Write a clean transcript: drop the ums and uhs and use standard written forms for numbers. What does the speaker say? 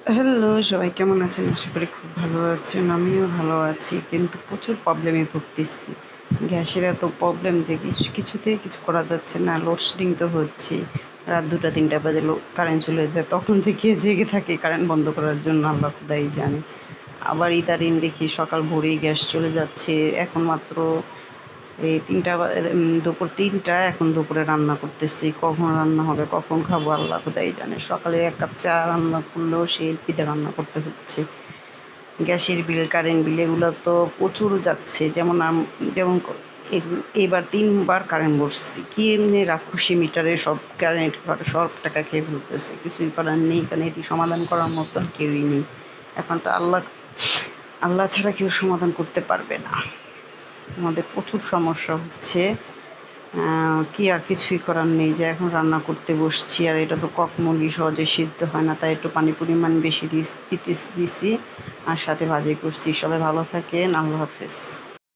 Hello, সবাই কেমন আছেন? আশা করি খুব ভালো আছেন। আমিও ভালো আছি। কিন্তু প্রচুর প্রবলেমে ভুগতেছি। গ্যাসের এত প্রবলেম যে কিছুতেই কিছু করা যাচ্ছে না। লোডশেডিং তো হচ্ছেই। রাত ২টা-৩টা বাজে কারেন্ট চলে যায়। তখন থেকে জেগে থাকি কারেন্ট বন্ধ করার জন্য, আল্লাহ খোদাই জানে। আবার ইদারিং দেখি সকাল ভোরেই গ্যাস চলে যাচ্ছে। এখন মাত্র এই ৩টা দুপুর ৩টা, এখন দুপুরে রান্না করতেছি। কখন রান্না হবে, কখন খাবো আল্লাহ খোদাই জানে। সকালে ১ কাপ চা রান্না করলেও সেই এলপিতে রান্না করতে হচ্ছে। গ্যাসের বিল, কারেন্ট বিল এগুলো তো প্রচুর যাচ্ছে। যেমন এবার ৩ বার কারেন্ট বসছে। কি এমনি রাক্ষসী মিটারে সব কারেন্ট সব টাকা খেয়ে ফেলতেছে। কিছুই করার নেই, কারণ এটি সমাধান করার মতন কেউই নেই। এখন তো আল্লাহ ছাড়া কেউ সমাধান করতে পারবে না। আমাদের প্রচুর সমস্যা হচ্ছে। কি আর কিছুই করার নেই, যে এখন রান্না করতে বসছি। আর এটা তো কখনোই সহজে সিদ্ধ হয় না, তাই একটু পানির পরিমাণ বেশি দিছি আর সাথে ভাজি করছি। সবাই ভালো থাকেন। আল্লাহ হাফেজ।